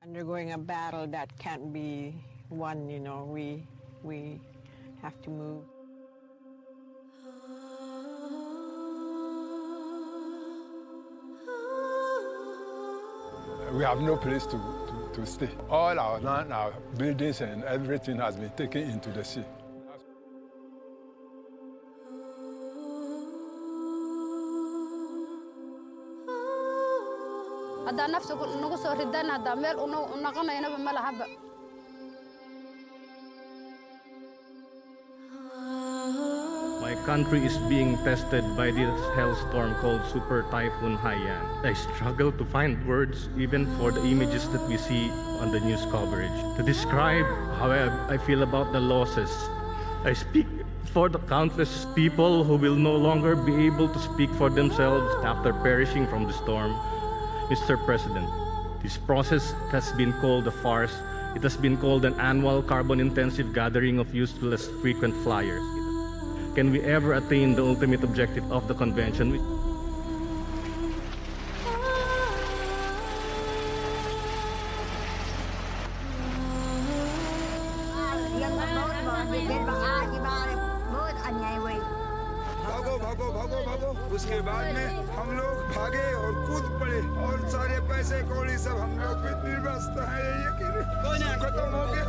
Undergoing a battle that can't be won, we have to move. We have no place to stay. All our land, our buildings and everything has been taken into the sea. My country is being tested by this hellstorm called Super Typhoon Haiyan. I struggle to find words even for the images that we see on the news coverage to describe how I feel about the losses. I speak for the countless people who will no longer be able to speak for themselves after perishing from the storm. Mr. President, this process has been called a farce. It has been called an annual carbon-intensive gathering of useless frequent flyers. Can we ever attain the ultimate objective of the convention? भागो उसके बाद में हम लोग भागे और कूद पड़े और सारे पैसे कौड़ी सब हम लोग पे निर्वस्त है ये खत्म हो गया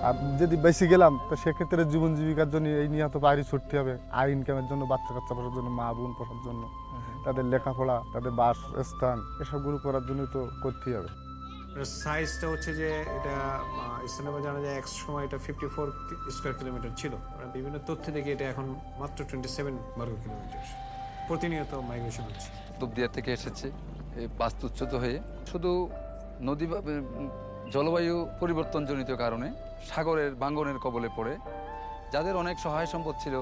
আর যদি বেশি গেলাম তো সেক্ষেত্রে জীবন জীবিকার জন্য এই নিয়ে তো বাইরে ছুটতে হবে আয় ইনকামের জন্য বাচ্চা কাচ্চা পড়ার জন্য মা বোন পড়ার জন্য তাদের লেখাপড়া তাদের বাস স্থান এসবগুলো করার জন্য তো করতেই হবে সাইজটা হচ্ছে যে এটা স্থানীয় জানা যায় এক সময় এটা 54 স্কয়ার কিলোমিটার ছিল বিভিন্ন তথ্য দেখে এটা এখন মাত্র 27 বর্গ কিলোমিটার প্রতিনিয়ত মাইগ্রেশন হচ্ছে দুবদিয়া থেকে এসেছে বাস্তুচ্যুত হয়ে শুধু নদী জলবায়ু পরিবর্তনজনিত কারণে সাগরের ভাঙনের কবলে পড়ে যাদের অনেক সহায় সম্পদ ছিল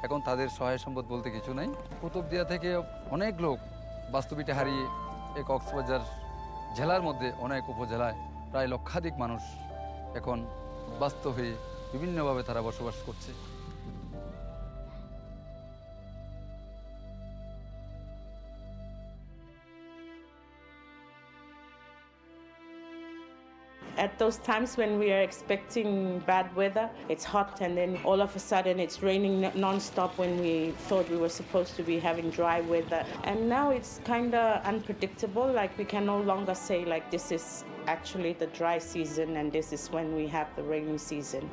এখন তাদের সহায় সম্পদ বলতে কিছু নাই কুতুবদিয়া থেকে অনেক লোক বাস্তুবিটা হারিয়ে এই কক্সবাজার জেলার মধ্যে অনেক উপজেলায় প্রায় লক্ষাধিক মানুষ এখন বাস্তু হয়ে বিভিন্নভাবে তারা বসবাস করছে At those times when we are expecting bad weather, it's hot and then all of a sudden it's raining non-stop when we thought we were supposed to be having dry weather. And now it's kind of unpredictable, like we can no longer say like this is actually the dry season and this is when we have the rainy season.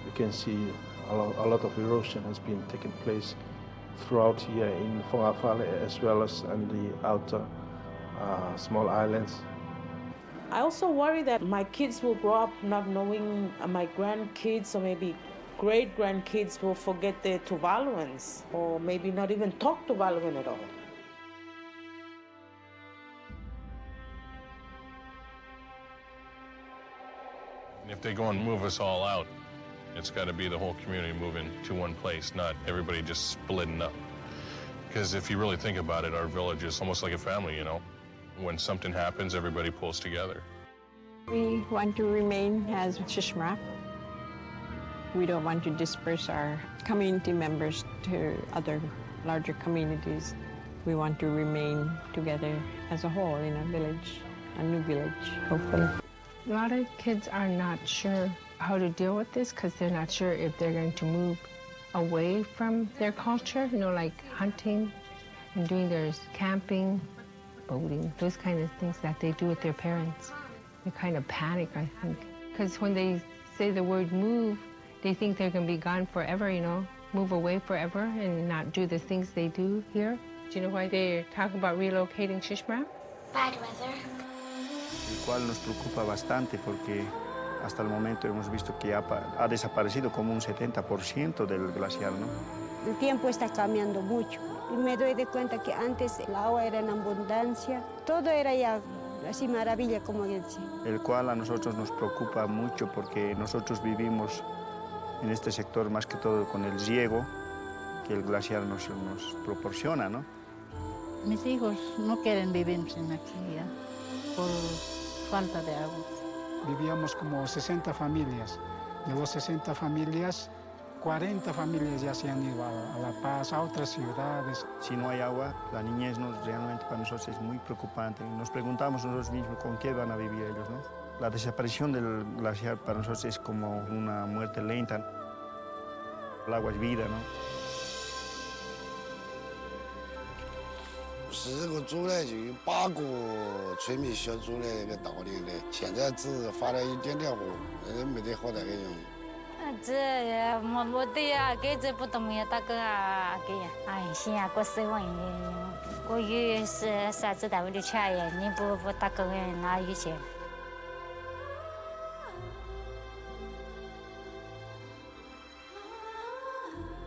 You can see a lot of erosion has been taking place throughout here in Fonga Valley as well as in the outer small islands. I also worry that my kids will grow up not knowing my grandkids or maybe great-grandkids will forget their Tuvaluans or maybe not even talk Tuvaluan at all. If they go and move us all out, it's got to be the whole community moving to one place, not everybody just splitting up. Because if you really think about it, our village is almost like a family, When something happens, everybody pulls together. We want to remain as Shishmrap. We don't want to disperse our community members to other larger communities. We want to remain together as a whole in a village, a new village, hopefully. A lot of kids are not sure how to deal with this because they're not sure if they're going to move away from their culture, like hunting and doing their camping, boating, those kind of things that they do with their parents. They kind of panic, I think. Because when they say the word move, they think they're going to be gone forever, move away forever and not do the things they do here. Do you know why they're talking about relocating Shishmrap? Bad weather. El cual nos preocupa bastante porque hasta el momento hemos visto que ha desaparecido como un 70% del glaciar, ¿no? El tiempo está cambiando mucho y me doy de cuenta que antes el agua era en abundancia, todo era ya así maravilla como dice. El cual a nosotros nos preocupa mucho porque nosotros vivimos en este sector más que todo con el riego que el glaciar nos proporciona, ¿no? Mis hijos no quieren vivir aquí ya, por falta de agua. Vivíamos como 60 familias. De los 60 familias, 40 familias ya se han ido a La Paz, a otras ciudades. Si no hay agua, la niñez realmente para nosotros es muy preocupante. Nos preguntamos nosotros mismos con qué van a vivir ellos, ¿no? La desaparición del glaciar para nosotros es como una muerte lenta. El agua es vida, ¿no? 10个族呢，就有8个村民小组的一个导领的，现在只发了一点点火，没得好大的用。这我的呀，给这不懂也大个啊，给呀，哎，现在过10万，我有啥子单位的钱呀？你不大个人哪有钱？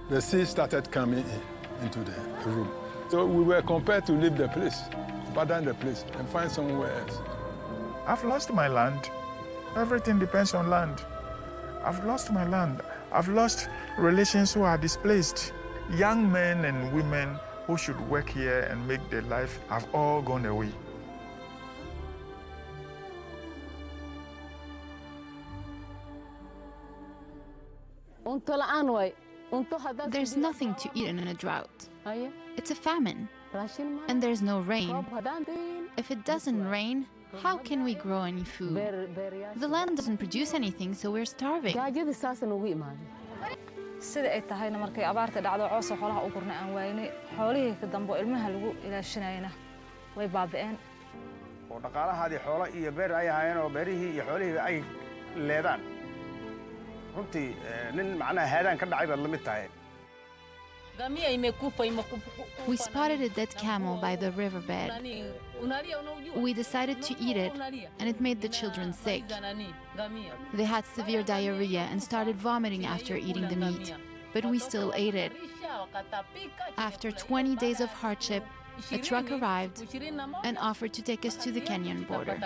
The sea started coming into the room. So we were compelled to leave the place, abandon the place, and find somewhere else. I've lost my land. Everything depends on land. I've lost my land. I've lost relations who are displaced. Young men and women who should work here and make their life have all gone away. There's nothing to eat in a drought. It's a famine. And there's no rain. If it doesn't rain, how can we grow any food? The land doesn't produce anything, so we're starving. sida ay tahayna markay abaarta dhacdo coosa xoolaha u gurna aan waynay xoolihii ka dambo ilmaha lagu ilaashanayna way baaba'een oo dhaqaalahaadii xoolo iyo beer ay ahaayeen oo beerihii iyo xoolihii ay leedaan runtii nin macnaha haadaan ka dhacay baad la mid tahay. We spotted a dead camel by the riverbed. We decided to eat it, and it made the children sick. They had severe diarrhea and started vomiting after eating the meat, but we still ate it. After 20 days of hardship, a truck arrived and offered to take us to the Kenyan border.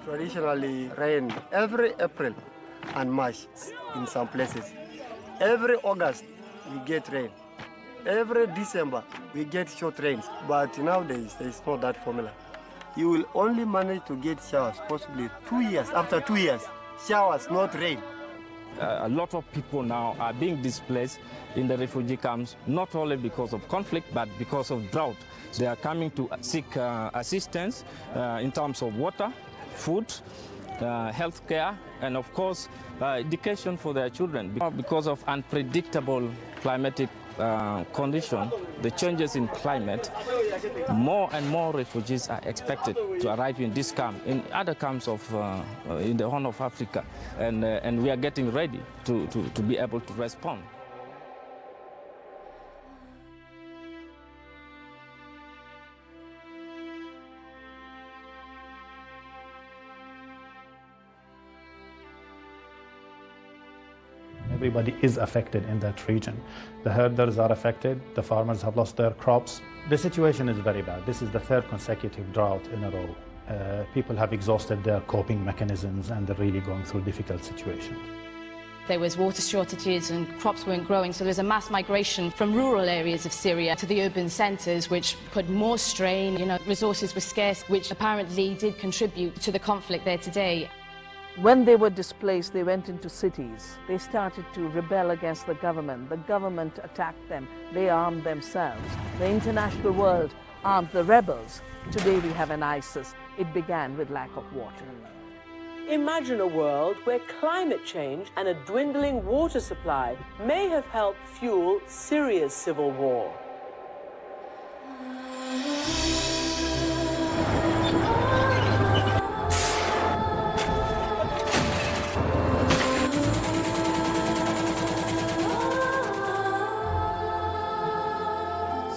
Traditionally rain every April and March in some places. Every August we get rain. Every December we get short rains. But nowadays there is not that formula. You will only manage to get showers possibly 2 years. After 2 years, showers, not rain. A lot of people now are being displaced in the refugee camps, not only because of conflict, but because of drought. They are coming to seek assistance in terms of water, food, health care, and of course, education for their children. Because of unpredictable climatic condition, the changes in climate, more and more refugees are expected to arrive in this camp, in other camps of in the Horn of Africa, and we are getting ready to be able to respond. Everybody is affected in that region. The herders are affected, the farmers have lost their crops. The situation is very bad. This is the third consecutive drought in a row. People have exhausted their coping mechanisms and they're really going through difficult situations. There was water shortages and crops weren't growing, so there's a mass migration from rural areas of Syria to the urban centres, which put more strain. Resources were scarce, which apparently did contribute to the conflict there today. When they were displaced, they went into cities. They started to rebel against the government. The government attacked them. They armed themselves. The international world armed the rebels. Today we have an ISIS. It began with lack of water. Imagine a world where climate change and a dwindling water supply may have helped fuel Syria's civil war.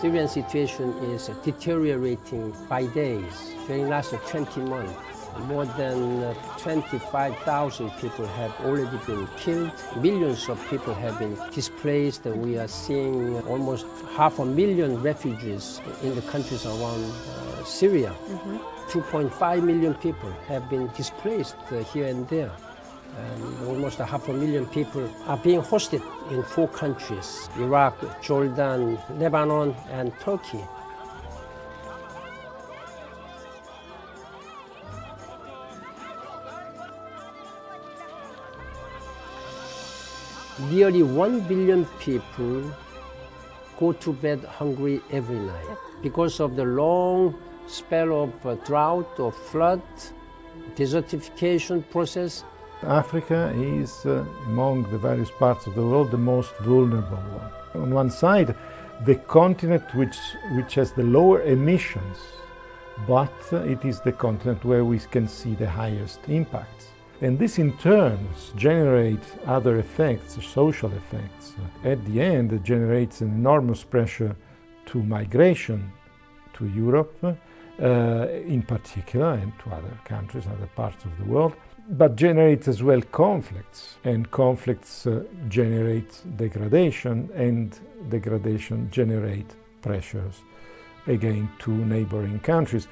Syrian situation is deteriorating by days during the last 20 months. More than 25,000 people have already been killed. Millions of people have been displaced. We are seeing almost 500,000 refugees in the countries around Syria. 2.5 million people have been displaced here and there. And almost 500,000 people are being hosted in 4 countries: Iraq, Jordan, Lebanon, and Turkey. Nearly 1 billion people go to bed hungry every night because of the long spell of drought or flood, desertification process. Africa is, among the various parts of the world, the most vulnerable one. On one side, the continent which has the lower emissions, but it is the continent where we can see the highest impacts. And this in turn generates other effects, social effects. At the end, it generates an enormous pressure to migration to Europe, in particular, and to other countries, other parts of the world, but generates as well conflicts. And conflicts generate degradation, and degradation generate pressures again to neighboring countries.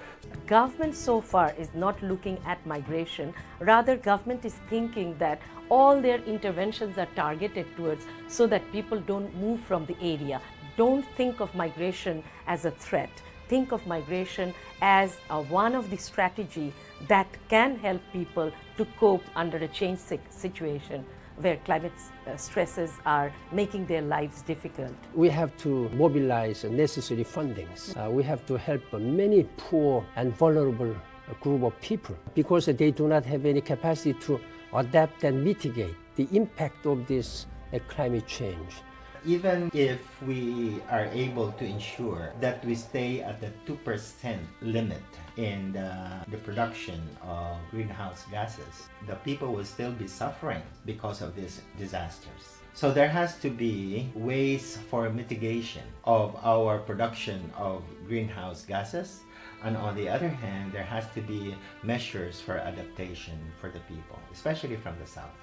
Government so far is not looking at migration. Rather, government is thinking that all their interventions are targeted towards so that people don't move from the area. Don't think of migration as a threat. Think of migration as one of the strategies that can help people to cope under a changed situation where climate stresses are making their lives difficult. We have to mobilize necessary fundings. We have to help many poor and vulnerable group of people because they do not have any capacity to adapt and mitigate the impact of this climate change. Even if we are able to ensure that we stay at the 2% limit in the production of greenhouse gases, the people will still be suffering because of these disasters. So there has to be ways for mitigation of our production of greenhouse gases, and on the other hand, there has to be measures for adaptation for the people, especially from the south.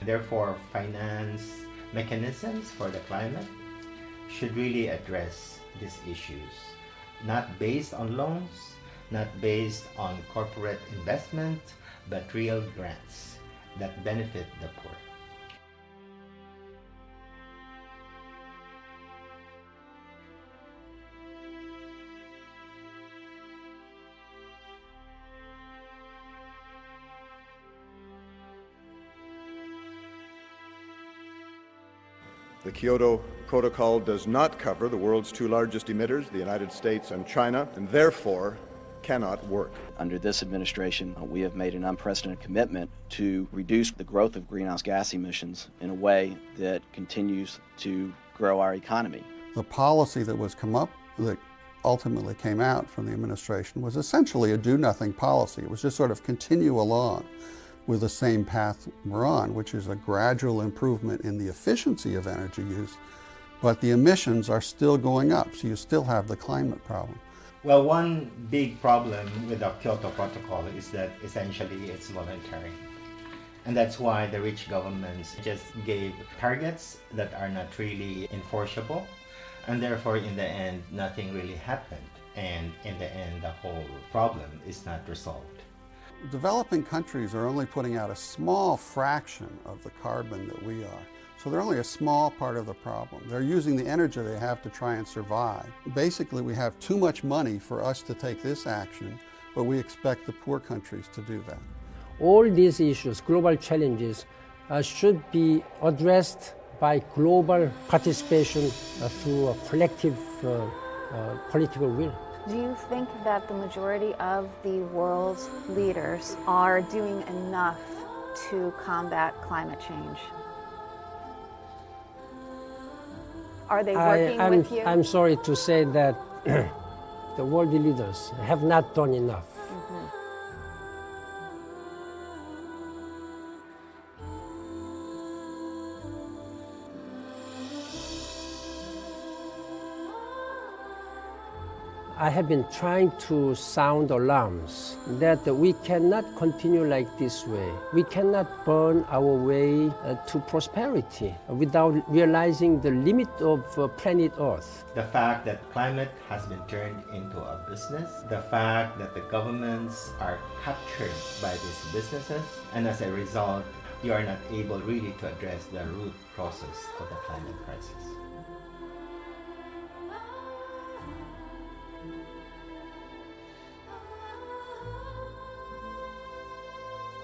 Therefore, finance mechanisms for the climate should really address these issues, not based on loans, not based on corporate investment, but real grants that benefit the poor. The Kyoto Protocol does not cover the world's 2 largest emitters, the United States and China, and therefore cannot work. Under this administration, we have made an unprecedented commitment to reduce the growth of greenhouse gas emissions in a way that continues to grow our economy. The policy that was that ultimately came out from the administration was essentially a do-nothing policy. It was just sort of continue along with the same path we're on, which is a gradual improvement in the efficiency of energy use, but the emissions are still going up, so you still have the climate problem. Well, one big problem with the Kyoto Protocol is that essentially it's voluntary. And that's why the rich governments just gave targets that are not really enforceable, and therefore in the end nothing really happened, and in the end the whole problem is not resolved. Developing countries are only putting out a small fraction of the carbon that we are. So they're only a small part of the problem. They're using the energy they have to try and survive. Basically, we have too much money for us to take this action, but we expect the poor countries to do that. All these issues, global challenges, should be addressed by global participation through a collective political will. Do you think that the majority of the world's leaders are doing enough to combat climate change? Are they working with you? I'm sorry to say that the world leaders have not done enough. I have been trying to sound alarms that we cannot continue like this way. We cannot burn our way to prosperity without realizing the limit of planet Earth. The fact that climate has been turned into a business, the fact that the governments are captured by these businesses, and as a result, you are not able really to address the root causes of the climate crisis.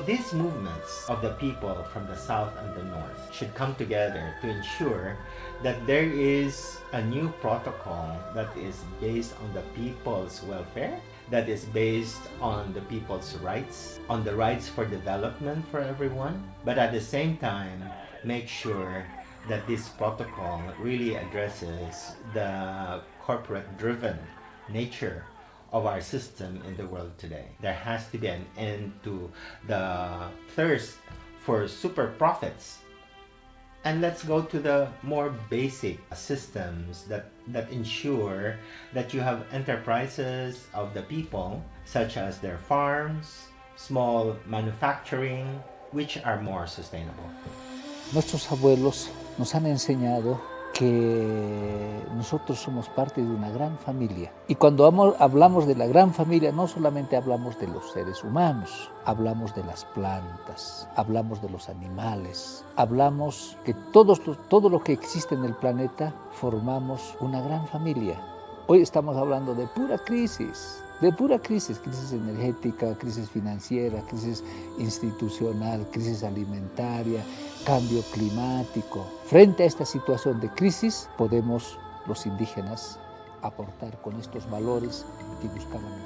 These movements of the people from the south and the north should come together to ensure that there is a new protocol that is based on the people's welfare, that is based on the people's rights, on the rights for development for everyone, but at the same time, make sure that this protocol really addresses the corporate-driven nature of our system in the world today. There has to be an end to the thirst for super profits. And let's go to the more basic systems that ensure that you have enterprises of the people, such as their farms, small manufacturing, which are more sustainable. Nuestros abuelos nos han enseñado que nosotros somos parte de una gran familia. Y cuando hablamos de la gran familia, no solamente hablamos de los seres humanos, hablamos de las plantas, hablamos de los animales, hablamos que todo lo que existe en el planeta formamos una gran familia. Hoy estamos hablando de pura crisis, crisis energética, crisis financiera, crisis institucional, crisis alimentaria, cambio climático. Frente a esta situación de crisis, podemos los indígenas aportar con estos valores que buscaban el